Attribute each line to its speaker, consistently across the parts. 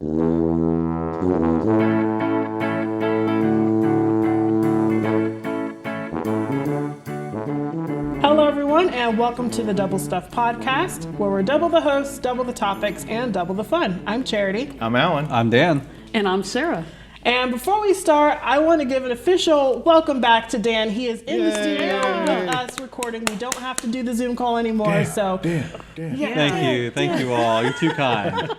Speaker 1: Hello, everyone, and welcome to the Double Stuff Podcast, where we're double the hosts, double the topics, and double the fun. I'm Charity.
Speaker 2: I'm Alan.
Speaker 3: I'm Dan.
Speaker 4: And I'm Sarah.
Speaker 1: And before we start, I want to give an official welcome back to Dan. He is in the studio with us recording. We don't have to do the Zoom call anymore.
Speaker 2: Dan.
Speaker 1: Yeah.
Speaker 3: Thank you all. You're too kind.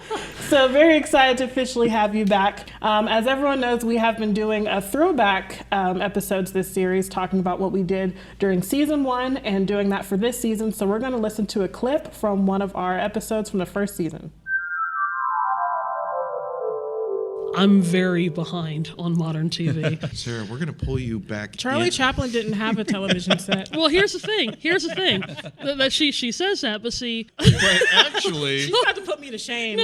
Speaker 1: So very excited to officially have you back. As everyone knows, we have been doing a throwback episodes this series, talking about what we did during season 1 and doing that for this season. So we're going to listen to a clip from one of our episodes from the first season.
Speaker 4: I'm very behind on modern TV.
Speaker 5: Sarah, we're going to pull you back.
Speaker 1: Charlie Chaplin didn't have a television set.
Speaker 4: Well, here's the thing. That she says that, but see,
Speaker 5: But actually,
Speaker 1: She's about to put me to shame.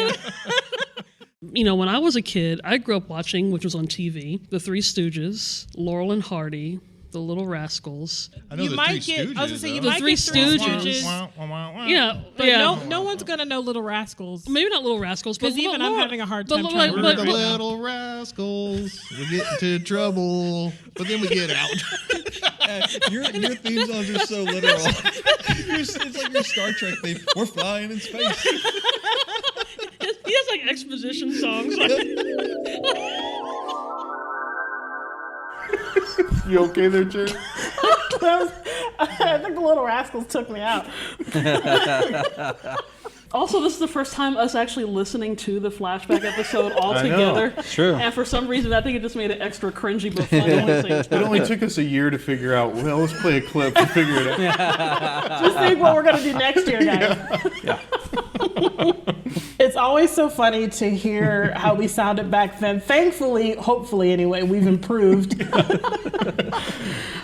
Speaker 4: you know, when I was a kid, I grew up watching, which was on TV, The Three Stooges, Laurel and Hardy, The Little Rascals.
Speaker 5: I know
Speaker 1: You
Speaker 5: the
Speaker 1: might
Speaker 5: Three
Speaker 1: get-
Speaker 5: Stooges,
Speaker 1: I was gonna say, you
Speaker 5: though.
Speaker 1: might
Speaker 4: The Three
Speaker 1: get Three
Speaker 4: Stooges.
Speaker 1: Stooges.
Speaker 4: Yeah,
Speaker 1: But
Speaker 4: yeah.
Speaker 1: no one's going to know Little Rascals.
Speaker 4: Maybe not Little Rascals, but
Speaker 1: 'Cause even I'm having a hard time
Speaker 4: but
Speaker 1: trying to
Speaker 5: We're the
Speaker 1: remember.
Speaker 5: little rascals. We get into trouble, but then we get out.
Speaker 2: Your theme songs are so literal. It's like your Star Trek theme. We're flying in space.
Speaker 4: He has like exposition songs.
Speaker 2: You okay there, Jerry?
Speaker 1: I think the Little Rascals took me out.
Speaker 4: Also, this is the first time us actually listening to the flashback episode all
Speaker 2: I know.
Speaker 4: together.
Speaker 3: True.
Speaker 4: And for some reason, I think it just made it extra cringy, but fun to listen
Speaker 2: It only took us a year to figure out, well, let's play a clip and figure it out.
Speaker 1: Just think what we're going to do next year, guys.
Speaker 3: Yeah.
Speaker 1: It's always so funny to hear how we sounded back then. Thankfully, hopefully anyway, we've improved.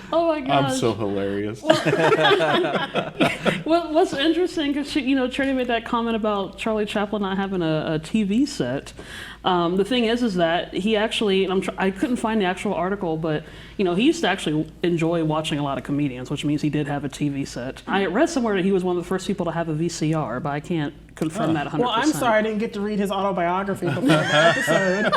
Speaker 4: Oh my gosh.
Speaker 2: I'm so hilarious.
Speaker 4: Well, what's interesting, because Trini made that comment about Charlie Chaplin not having a TV set. The thing is that he actually, and I couldn't find the actual article, but he used to actually enjoy watching a lot of comedians, which means he did have a TV set. I read somewhere that he was one of the first people to have a VCR, but I can't confirm that 100%.
Speaker 1: Well, I'm sorry I didn't get to read his autobiography before the episode.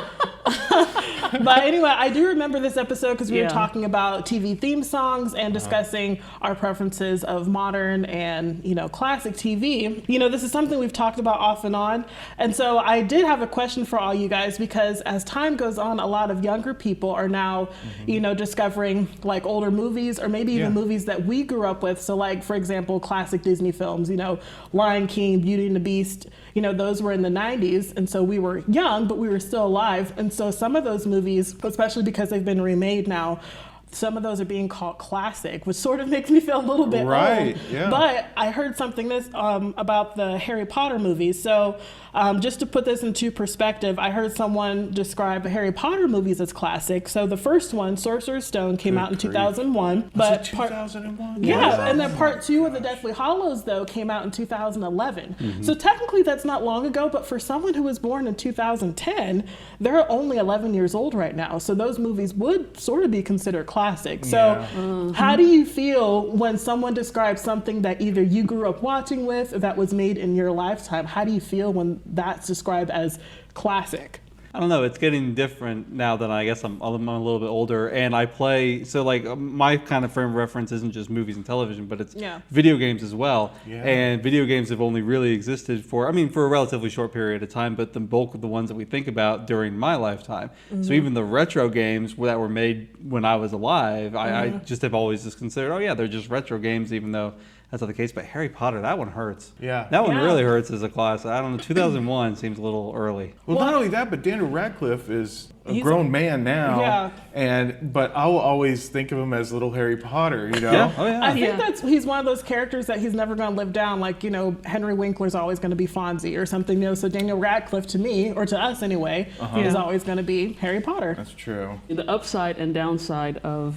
Speaker 1: But anyway, I do remember this episode because we were talking about TV theme songs and discussing our preferences of modern and, classic TV. This is something we've talked about off and on. And so I did have a question for all you guys, because as time goes on, a lot of younger people are now, discovering like older movies or maybe even movies that we grew up with. So like, for example, classic Disney films, Lion King, Beauty and the Beast, those were in the 90s. And so we were young, but we were still alive. And so some of those movies, especially because they've been remade now, some of those are being called classic, which sort of makes me feel a little bit old.
Speaker 2: Yeah.
Speaker 1: But I heard something about the Harry Potter movies. So just to put this into perspective, I heard someone describe the Harry Potter movies as classic. So the first one, Sorcerer's Stone, came out in 2001. But
Speaker 2: 2001?
Speaker 1: Yeah, and then part 2 of the Deathly Hallows, though, came out in 2011.
Speaker 2: Mm-hmm.
Speaker 1: So technically that's not long ago, but for someone who was born in 2010, they're only 11 years old right now. So those movies would sort of be considered classic. So how do you feel when someone describes something that either you grew up watching with or that was made in your lifetime? How do you feel when that's described as classic?
Speaker 3: I don't know. It's getting different now that I guess I'm a little bit older, and I play. So like my kind of frame of reference isn't just movies and television, but it's video games as well. Yeah. And video games have only really existed for a relatively short period of time, but the bulk of the ones that we think about during my lifetime. Mm-hmm. So even the retro games that were made when I was alive, I just have always just considered, they're just retro games, even though that's not the case. But Harry Potter, that one hurts.
Speaker 2: Yeah.
Speaker 3: That one really hurts as a class. I don't know, 2001 seems a little early.
Speaker 2: Well, not only that, but Daniel Radcliffe is a grown man now.
Speaker 1: Yeah.
Speaker 2: But I will always think of him as little Harry Potter,
Speaker 3: Yeah. Oh, yeah.
Speaker 1: I think he's one of those characters that he's never going to live down. Like, Henry Winkler's always going to be Fonzie or something. So Daniel Radcliffe, to me, or to us anyway, is always going to be Harry Potter.
Speaker 2: That's true.
Speaker 4: The upside and downside of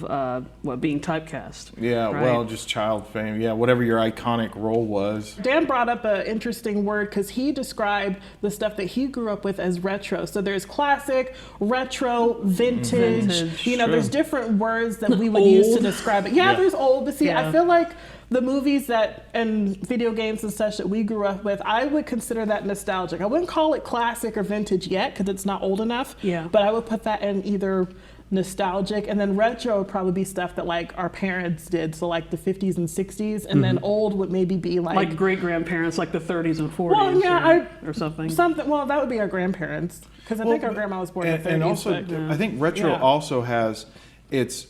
Speaker 4: being typecast.
Speaker 2: Yeah,
Speaker 4: right?
Speaker 2: Well, just child fame. Yeah, whatever your iconic role was.
Speaker 1: Dan brought up an interesting word because he described the stuff that he grew up with as retro. So there's classic, retro, vintage. There's different words that we would use to describe it. Yeah, there's old. But see, I feel like the movies that and video games and such that we grew up with, I would consider that nostalgic. I wouldn't call it classic or vintage yet because it's not old enough.
Speaker 4: Yeah.
Speaker 1: But I would put that in either nostalgic, and then retro would probably be stuff that like our parents did, so like the 50s and 60s, and then old would maybe be like
Speaker 4: great grandparents, like the 30s and 40s, or something.
Speaker 1: Well, that would be our grandparents, because I think our grandma was born in the 30s.
Speaker 2: And also, I think retro also has it's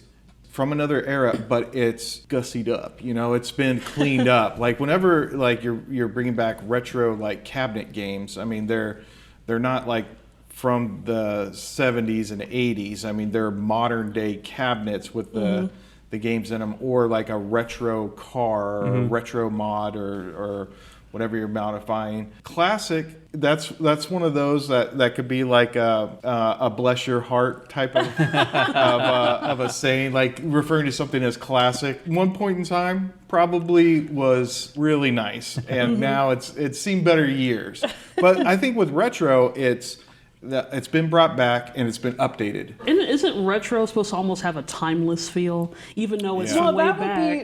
Speaker 2: from another era, but it's gussied up. You know, it's been cleaned up. Like whenever like you're bringing back retro like cabinet games, I mean they're not like from the 70s and 80s. I mean, they're modern day cabinets with the games in them, or like a retro car or retro mod or whatever you're modifying. Classic, that's one of those that could be like a bless your heart type of of a saying, like referring to something as classic. One point in time probably was really nice, and now it's seen better years. But I think with retro, it's been brought back and it's been updated.
Speaker 4: And isn't retro supposed to almost have a timeless feel, even though it's
Speaker 1: Well,
Speaker 4: way
Speaker 1: that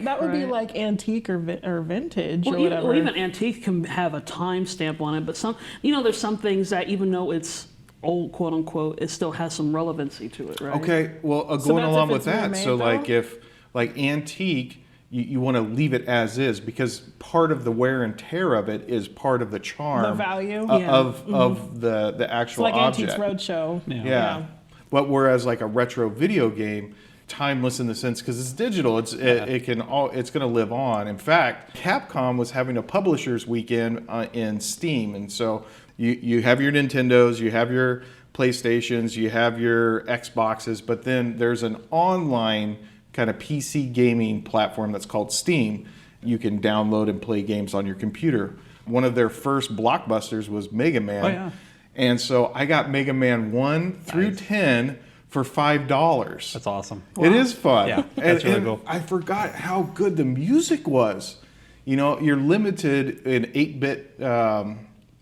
Speaker 4: back?
Speaker 1: would be like antique or vintage or
Speaker 4: Well,
Speaker 1: whatever.
Speaker 4: even antique can have a time stamp on it, but there's some things that even though it's old, quote unquote, it still has some relevancy to it, right?
Speaker 2: Okay, well,
Speaker 1: So
Speaker 2: going
Speaker 1: that's
Speaker 2: along
Speaker 1: if
Speaker 2: with
Speaker 1: it's
Speaker 2: that,
Speaker 1: remade,
Speaker 2: so
Speaker 1: though?
Speaker 2: like if like antique, you want to leave it as is, because part of the wear and tear of it is part of the charm,
Speaker 1: The value?
Speaker 2: of the actual
Speaker 1: It's like
Speaker 2: object.
Speaker 1: Antiques Roadshow.
Speaker 2: Yeah. But whereas like a retro video game, timeless in the sense because it's digital, it's going to live on. In fact, Capcom was having a publishers weekend in Steam, and so you have your Nintendos, you have your PlayStations, you have your Xboxes, but then there's an online kind of PC gaming platform that's called Steam. You can download and play games on your computer. One of their first blockbusters was Mega Man.
Speaker 3: Oh, yeah.
Speaker 2: And so I got Mega Man 1 through 10 for $5.
Speaker 3: That's awesome.
Speaker 2: It is fun.
Speaker 3: Yeah, that's really cool.
Speaker 2: I forgot how good the music was. You know, you're limited in 8-bit,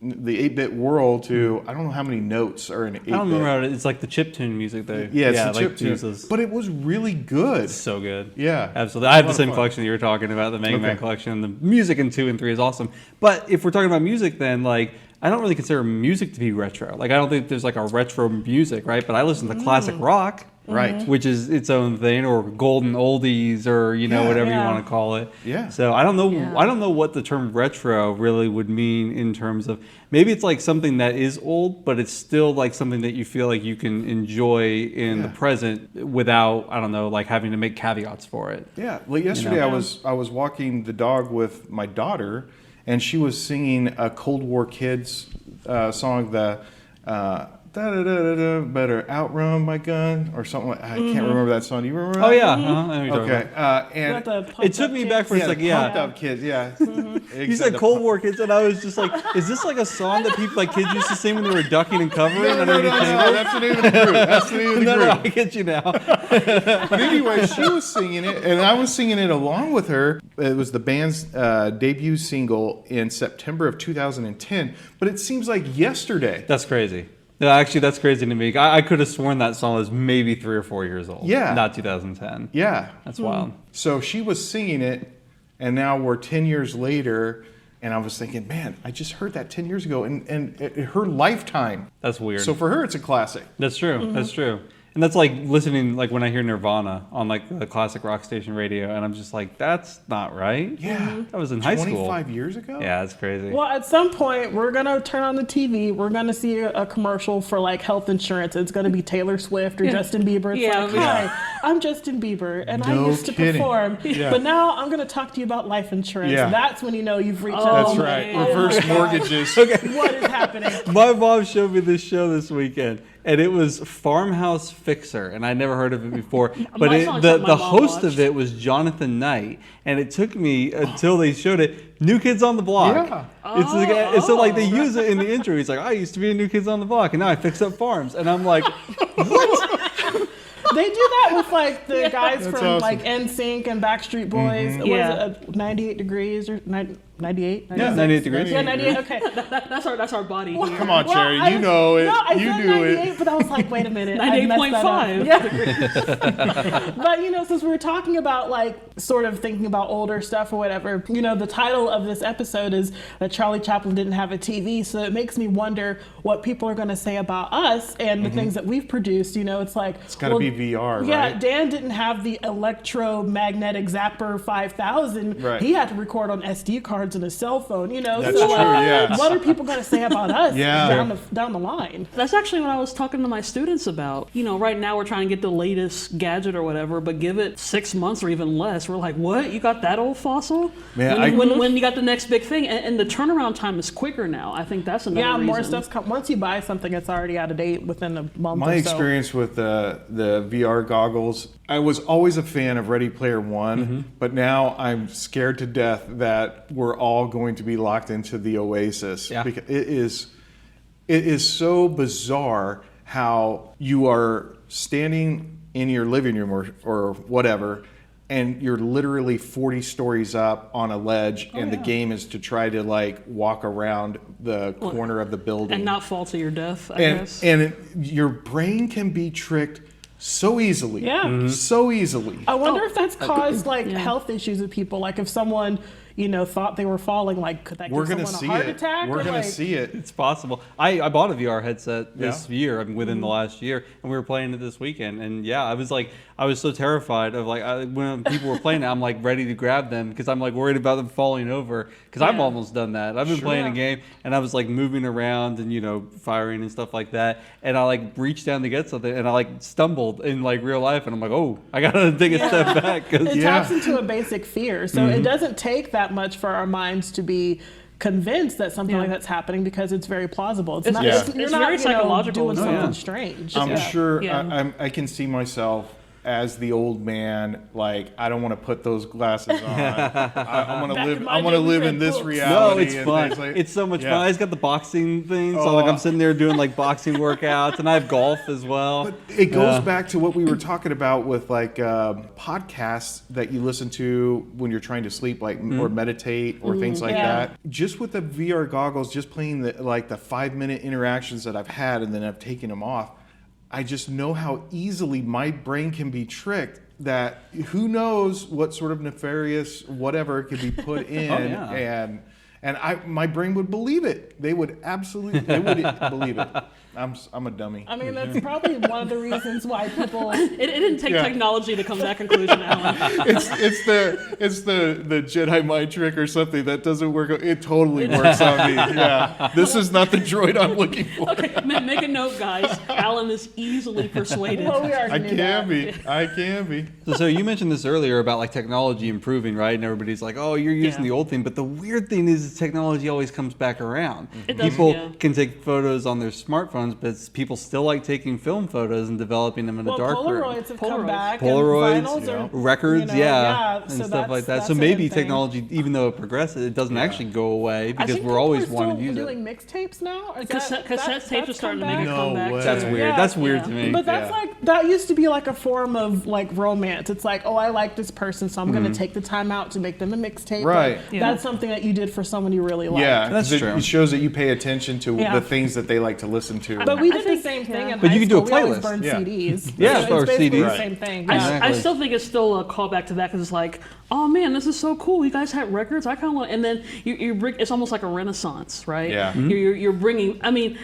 Speaker 2: the 8-bit world to, I don't know how many notes are in 8-bit.
Speaker 3: I don't remember how it's like the chiptune music though.
Speaker 2: Yeah, it's the
Speaker 3: like
Speaker 2: chiptune.
Speaker 3: uses-
Speaker 2: But it was really good.
Speaker 3: It's so good.
Speaker 2: Yeah.
Speaker 3: Absolutely. I have
Speaker 2: A
Speaker 3: the
Speaker 2: lot
Speaker 3: same
Speaker 2: of fun.
Speaker 3: collection that you were talking about, the Mega Man
Speaker 2: Okay.
Speaker 3: collection. The music in 2 and 3 is awesome. But if we're talking about music, then like I don't really consider music to be retro. Like I don't think there's like a retro music, right? But I listen to classic rock,
Speaker 2: Right.
Speaker 3: which is its own thing, or golden oldies, or whatever you
Speaker 1: Yeah.
Speaker 3: want to call it.
Speaker 2: Yeah.
Speaker 3: So I don't know.
Speaker 4: Yeah.
Speaker 3: I don't know what the term retro really would mean in terms of maybe it's like something that is old, but it's still like something that you feel like you can enjoy in the present without like having to make caveats for it.
Speaker 2: Yeah. Well, yesterday I was walking the dog with my daughter, and she was singing a Cold War Kids song, the better outrun my gun or something like. I can't remember that song. Do you remember that?
Speaker 3: Oh yeah. Uh-huh. I know what you're talking
Speaker 2: Okay.
Speaker 3: about.
Speaker 2: And
Speaker 1: Not the
Speaker 3: It took
Speaker 1: Pumped
Speaker 3: me
Speaker 1: Up
Speaker 3: back for a
Speaker 1: Kids.
Speaker 3: second. Yeah.
Speaker 2: Pumped Up Kids. Yeah.
Speaker 3: You said Cold War Kids, and I was just like, is this like a song that people like kids used to sing when they were ducking and covering?
Speaker 2: No,
Speaker 3: underneath tables?
Speaker 2: that's the name of the group. That's the name of the
Speaker 3: No,
Speaker 2: group.
Speaker 3: I get you now.
Speaker 2: But anyway, she was singing it, and I was singing it along with her. It was the band's debut single in September of 2010, but it seems like yesterday.
Speaker 3: That's crazy. No, actually, that's crazy to me. I could have sworn that song was maybe 3 or 4 years old.
Speaker 2: Yeah.
Speaker 3: Not 2010.
Speaker 2: Yeah.
Speaker 3: That's wild.
Speaker 2: So she was singing it, and now we're 10 years later, and I was thinking, man, I just heard that 10 years ago, and her lifetime.
Speaker 3: That's weird.
Speaker 2: So for her, it's a classic.
Speaker 3: That's true. That's true. And that's like listening, like when I hear Nirvana on like the classic rock station radio, and I'm just like, that's not right.
Speaker 2: Yeah.
Speaker 3: That was in high school.
Speaker 2: 25 years ago?
Speaker 3: Yeah, that's crazy.
Speaker 1: Well, at some point, we're going to turn on the TV. We're going to see a commercial for like health insurance. It's going to be Taylor Swift or Justin Bieber. It's
Speaker 4: Yeah,
Speaker 1: like,
Speaker 4: yeah.
Speaker 1: hi, I'm Justin Bieber, and I
Speaker 2: No
Speaker 1: used to
Speaker 2: kidding.
Speaker 1: perform.
Speaker 2: Yeah.
Speaker 1: But now I'm going to talk to you about life insurance.
Speaker 2: Yeah.
Speaker 1: That's when you know you've reached
Speaker 4: Oh,
Speaker 2: That's
Speaker 1: out.
Speaker 2: right.
Speaker 4: man.
Speaker 2: Reverse mortgages.
Speaker 1: What is happening?
Speaker 3: My mom showed me this show this weekend, and it was Farmhouse Fixer, and I'd never heard of it before. But
Speaker 4: My son's
Speaker 3: the
Speaker 4: something my mom
Speaker 3: host
Speaker 4: watched.
Speaker 3: of it was Jonathan Knight, and it took me until they showed it. New Kids on the Block.
Speaker 2: Yeah.
Speaker 3: It's the guy, so like they use it in the intro. He's like, I used to be in New Kids on the Block, and now I fix up farms. And I'm like,
Speaker 1: They do that with like the guys
Speaker 2: That's
Speaker 1: from
Speaker 2: awesome.
Speaker 1: like NSYNC and Backstreet Boys.
Speaker 4: Yeah.
Speaker 1: Was it 98 Degrees or 98?
Speaker 3: Yeah, 98 degrees.
Speaker 1: Yeah, 98. Okay.
Speaker 4: That's our body here.
Speaker 2: Come on, Cherry. You know it.
Speaker 1: No, I
Speaker 2: you
Speaker 1: said
Speaker 2: knew
Speaker 1: 98,
Speaker 2: it.
Speaker 1: but I was like, wait a minute.
Speaker 4: 98.5.
Speaker 1: Yeah. But, since we were talking about, like, sort of thinking about older stuff or whatever, the title of this episode is that Charlie Chaplin didn't have a TV. So it makes me wonder what people are going to say about us and the things that we've produced. It's like...
Speaker 2: It's got to be VR, right?
Speaker 1: Yeah, Dan didn't have the electromagnetic Zapper 5000.
Speaker 2: Right.
Speaker 1: He had to record on SD cards and a cell phone,
Speaker 2: That's true, yes.
Speaker 1: What are people going to say about us
Speaker 2: Yeah.
Speaker 1: down the line?
Speaker 4: That's actually what I was talking to my students about. Right now we're trying to get the latest gadget or whatever, but give it 6 months or even less. We're like, what? You got that old fossil?
Speaker 2: Man,
Speaker 4: when you got the next big thing? And the turnaround time is quicker now. I think that's another reason.
Speaker 1: Yeah, more stuff's once you buy something, it's already out of date within a month or so.
Speaker 2: My experience with the VR goggles, I was always a fan of Ready Player One, but now I'm scared to death that we're all going to be locked into the Oasis.
Speaker 3: Yeah.
Speaker 2: Because it is so bizarre how you are standing in your living room or whatever, and you're literally 40 stories up on a ledge, and the game is to try to like walk around the corner of the building
Speaker 4: and not fall to your death, I guess.
Speaker 2: And your brain can be tricked so easily.
Speaker 1: Yeah.
Speaker 2: So easily.
Speaker 1: I wonder if that's caused health issues with people. Like if someone, thought they were falling, like could that give someone a heart attack?
Speaker 2: We're going to see it.
Speaker 3: It's possible. I bought a VR headset this year, within the last year, and we were playing it this weekend. And yeah, I was so terrified of when people were playing it, I'm like ready to grab them because I'm like worried about them falling over because I've almost done that. I've been playing a game and I was like moving around and firing and stuff like that, and I like reached down to get something and I like stumbled in like real life, and I'm like, oh, I gotta take a step back.
Speaker 1: It taps into a basic fear, so it doesn't take that much for our minds to be convinced that something like that's happening because it's very plausible. It's not
Speaker 4: very psychological.
Speaker 1: Doing something strange.
Speaker 2: I'm sure I can see myself as the old man, like I don't want to put those glasses on. I want to live in this reality.
Speaker 3: No, it's fun. It's so much fun. I just got the boxing thing, so like I'm sitting there doing like boxing workouts, and I have golf as well.
Speaker 2: But it goes back to what we were talking about with like podcasts that you listen to when you're trying to sleep, like or meditate or things like that. Just with the VR goggles, just playing the 5-minute interactions that I've had, and then I've taken them off. I just know how easily my brain can be tricked that who knows what sort of nefarious whatever could be put in and my brain would believe it. They would believe it. I'm a dummy.
Speaker 1: I mean, that's probably one of the reasons why people...
Speaker 4: It didn't take technology to come to that conclusion, Alan.
Speaker 2: It's the Jedi mind trick or something that doesn't work. It totally works on me. Yeah, this is not the droid I'm looking for.
Speaker 4: Okay, make a note, guys. Alan is easily persuaded.
Speaker 1: Well, we
Speaker 2: I can be.
Speaker 3: So you mentioned this earlier about like technology improving, right? And everybody's like, oh, you're using the old thing. But the weird thing is technology always comes back around. People can take photos on their smartphones, but people still like taking film photos and developing them in a dark room.
Speaker 1: Polaroids have come back.
Speaker 3: Polaroids, records, and
Speaker 1: so
Speaker 3: stuff like that. So maybe technology, even though it progresses, it doesn't actually go away because we're always wanting to use it.
Speaker 1: Doing mixtapes now?
Speaker 4: Cassette tapes are starting to make a comeback.
Speaker 3: That's weird.
Speaker 1: Yeah.
Speaker 3: That's weird to me.
Speaker 1: But that's that used to be like a form of like romance. It's like, oh, I like this person, so I'm going to take the time out to make them a mixtape.
Speaker 2: Right.
Speaker 1: That's something that you did for someone you really like.
Speaker 2: Yeah,
Speaker 3: that's true.
Speaker 2: It shows that you pay attention to the things that they like to listen to.
Speaker 1: But we did the same thing in high school.
Speaker 3: But you can do a
Speaker 1: playlist. We always
Speaker 3: playlist.
Speaker 1: burned CDs.
Speaker 3: Yeah,
Speaker 1: so it's basically
Speaker 3: CDs.
Speaker 1: the same thing.
Speaker 4: I still think it's still a callback to that because it's like, oh man, this is so cool. You guys had records. I kind of want, and then you bring. It's almost like a renaissance, right?
Speaker 2: Yeah.
Speaker 4: You're bringing. I mean.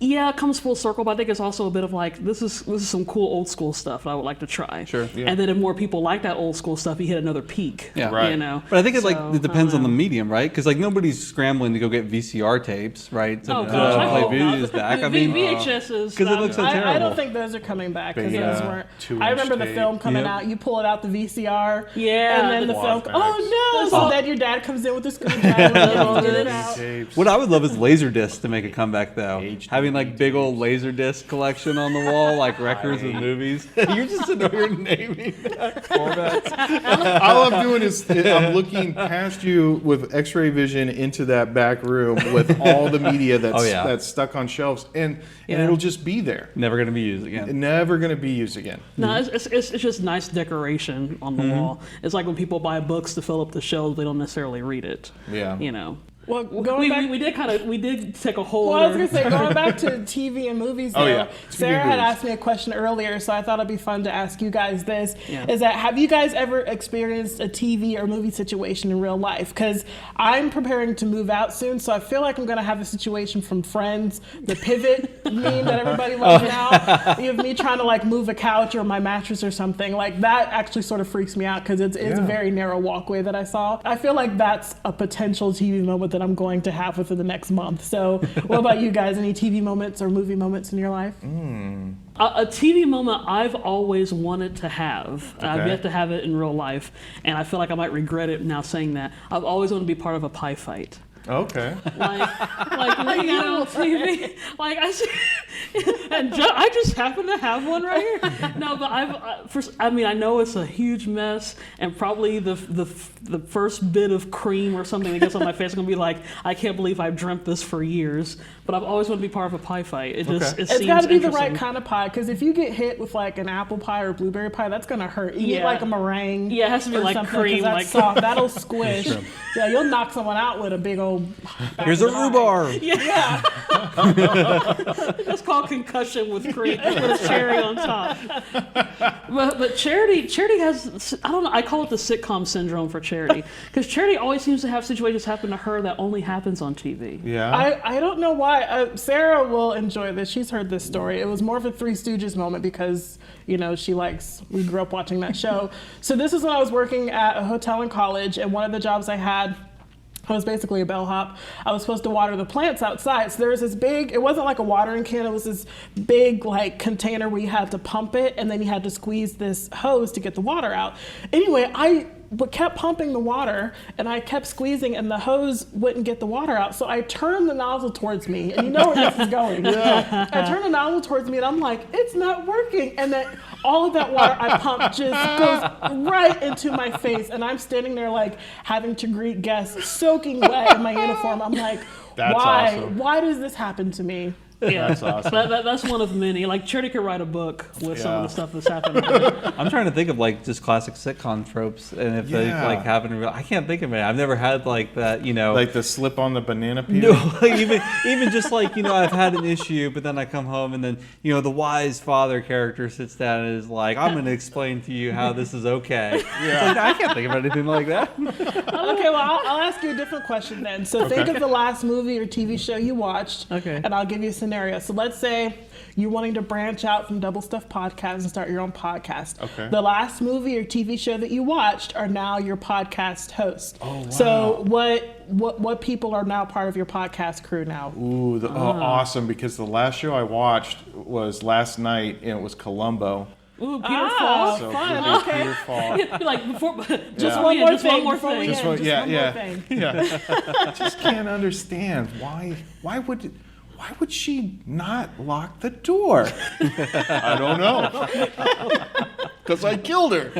Speaker 4: Yeah, it comes full circle, but I think it's also a bit of like, this is some cool old school stuff that I would like to try.
Speaker 3: Sure.
Speaker 4: Yeah. And then if more people like that old school stuff, you hit another peak.
Speaker 3: Yeah.
Speaker 2: Right.
Speaker 4: You know?
Speaker 3: But I think it depends on the medium, right? Because like nobody's scrambling to go get VCR tapes, right? To play videos back. I mean,
Speaker 4: VHSs.
Speaker 3: Because it looks so terrible.
Speaker 1: I don't think those are coming back because those weren't. I remember the film coming out. You pull it out the VCR.
Speaker 4: Yeah.
Speaker 1: And then the film. Oh no! So then your dad comes in with the screwdriver and get it out.
Speaker 3: What I would love is Laserdisc to make a comeback, though. Having having like big old laser disc collection on the wall, like records of movies. You're just sitting over here naming formats.
Speaker 2: All I'm doing is I'm looking past you with X-ray vision into that back room with all the media that's stuck on shelves, and it'll just be there.
Speaker 3: Never going to be used again.
Speaker 2: Never going to be used again.
Speaker 4: No, it's just nice decoration on the wall. It's like when people buy books to fill up the shelves, they don't necessarily read it.
Speaker 2: Yeah.
Speaker 4: You know.
Speaker 1: Well,
Speaker 4: we did take a whole.
Speaker 1: Well, I was gonna say, going back to TV and movies, though, Sarah had asked me a question earlier, so I thought it'd be fun to ask you guys this: is that have you guys ever experienced a TV or movie situation in real life? Because I'm preparing to move out soon, so I feel like I'm gonna have a situation from Friends, the pivot meme that everybody loves now. You have me trying to like move a couch or my mattress or something like that. Actually, sort of freaks me out because it's a very narrow walkway that I saw. I feel like that's a potential TV moment that I'm going to have within the next month. So what about you guys? Any TV moments or movie moments in your life?
Speaker 4: A TV moment I've always wanted to have. I've yet to have it in real life, and I feel like I might regret it now saying that. I've always wanted to be part of a pie fight.
Speaker 2: Okay.
Speaker 4: Like looking at it on TV, like I just happen to have one right here. No, but I know it's a huge mess, and probably the first bit of cream or something that gets on my face is gonna be like, I can't believe I've dreamt this for years. But I've always wanted to be part of a pie fight. It's got
Speaker 1: to be the right kind of pie, because if you get hit with like an apple pie or blueberry pie, that's gonna hurt. You get like a meringue.
Speaker 4: Yeah, it has to be like cream,
Speaker 1: like soft. That'll squish. Yeah, you'll knock someone out with a big old.
Speaker 3: Here's a rhubarb.
Speaker 1: Yeah.
Speaker 4: That's called concussion with cream with a cherry on top. But Charity has, I don't know, I call it the sitcom syndrome for Charity, because Charity always seems to have situations happen to her that only happens on TV.
Speaker 2: Yeah.
Speaker 1: I don't know why. Sarah will enjoy this. She's heard this story. It was more of a Three Stooges moment because, we grew up watching that show. So this is when I was working at a hotel in college, and one of the jobs I had was basically a bellhop. I was supposed to water the plants outside. So there was this big, it wasn't like a watering can, it was this big like container where you had to pump it, and then you had to squeeze this hose to get the water out. Anyway, I kept pumping the water, and I kept squeezing, and the hose wouldn't get the water out. So I turned the nozzle towards me, and you know where this is going. I turned the nozzle towards me, and I'm like, it's not working. And then all of that water I pumped just goes right into my face, and I'm standing there like having to greet guests soaking wet in my uniform. I'm like, why?
Speaker 2: Awesome.
Speaker 1: Why does this happen to me?
Speaker 4: Yeah,
Speaker 2: that's awesome.
Speaker 4: That's one of many. Like Charity could write a book with some of the stuff that's happened.
Speaker 3: I'm trying to think of like just classic sitcom tropes, and if they like happen in real, I can't think of it. I've never had like that,
Speaker 2: like the slip on the banana peel.
Speaker 3: No, like even just like I've had an issue, but then I come home and then the wise father character sits down and is like, I'm going to explain to you how this is okay. Yeah, like, I can't think of anything like that.
Speaker 1: Okay, well I'll ask you a different question then. So think of the last movie or TV show you watched, and I'll give you a scenario. So let's say you're wanting to branch out from Double Stuff Podcast and start your own podcast.
Speaker 2: Okay.
Speaker 1: The last movie or TV show that you watched are now your podcast hosts.
Speaker 2: Oh, wow.
Speaker 1: So what people are now part of your podcast crew now?
Speaker 2: Ooh, awesome, because the last show I watched was last night, and it was Columbo.
Speaker 4: Ooh, Peter Falls.
Speaker 2: So
Speaker 1: fun. Okay.
Speaker 2: Peter Falls.
Speaker 4: Like before,
Speaker 1: one more thing.
Speaker 4: One more thing.
Speaker 1: Just one more thing.
Speaker 2: Yeah. I just can't understand why would she not lock the door? I don't know. Because I killed her.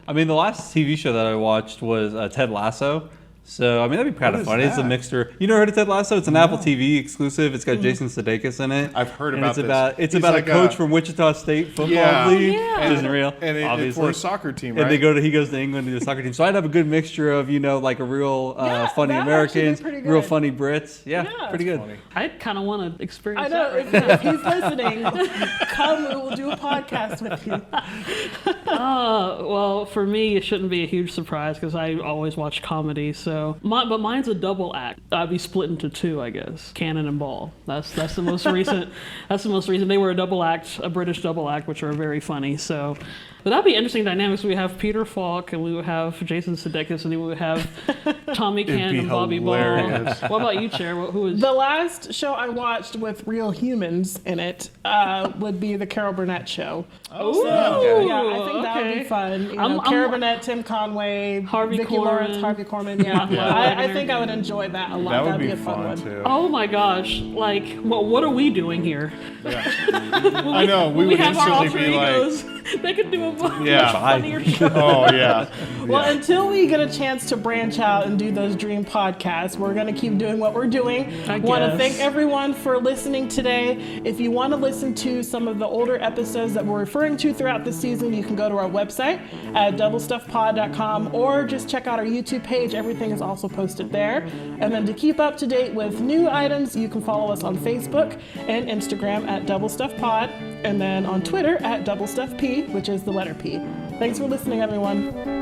Speaker 3: I mean, the last TV show that I watched was Ted Lasso. So, I mean, that'd be kind of funny. It's a mixture. You never heard of Ted Lasso? It's an Apple TV exclusive. It's got Jason Sudeikis in it.
Speaker 2: I've heard about
Speaker 3: this. It's about like a coach from Wichita State football league, which isn't real,
Speaker 2: and
Speaker 3: obviously.
Speaker 2: For a soccer team, right?
Speaker 3: And he goes to England to do a soccer team. So I'd have a good mixture of, like a real funny Americans, real funny Brits. Yeah, pretty good.
Speaker 2: Funny.
Speaker 4: I kind of want to experience
Speaker 1: I know.
Speaker 4: that.
Speaker 1: If he's listening, come. We will do a podcast with you.
Speaker 4: Well, for me, it shouldn't be a huge surprise because I always watch comedy. So, but mine's a double act. I'd be split into two, I guess. Cannon and Ball. That's the most recent. That's the most recent. They were a double act, a British double act, which are very funny. So, But that'd be interesting dynamics. We have Peter Falk, and we would have Jason Sudeikis, and then we would have Tommy Cannon and Bobby
Speaker 2: hilarious.
Speaker 4: Ball. What about you, Cher? Who is
Speaker 1: the last show I watched with real humans in it? Would be the Carol Burnett show.
Speaker 4: Oh,
Speaker 1: so,
Speaker 2: okay.
Speaker 1: yeah, I think that would be fun. You know, Carol Burnett, Tim Conway,
Speaker 4: Harvey
Speaker 1: Vicki
Speaker 4: Korman.
Speaker 1: Lawrence, Harvey Korman. Yeah, I think I would enjoy that a lot.
Speaker 2: That would
Speaker 1: That'd
Speaker 2: be
Speaker 1: a fun one.
Speaker 2: too.
Speaker 4: Oh my gosh! Like, what are we doing here?
Speaker 2: I know. We would
Speaker 4: have our
Speaker 2: instantly
Speaker 4: alter
Speaker 2: be
Speaker 4: egos. They could do a much
Speaker 2: Yeah.
Speaker 4: funnier show.
Speaker 2: Oh yeah.
Speaker 1: Well, until we get a chance to branch out and do those dream podcasts, we're going to keep doing what we're doing.
Speaker 4: I
Speaker 1: want to
Speaker 4: guess.
Speaker 1: thank everyone for listening today. If you want to listen to some of the older episodes that we're referring to throughout the season, you can go to our website at doublestuffpod.com or just check out our YouTube page. Everything is also posted there. And then to keep up to date with new items, you can follow us on Facebook and Instagram at doublestuffpod, and then on Twitter at doublestuffp, which is the letter P. Thanks for listening, everyone.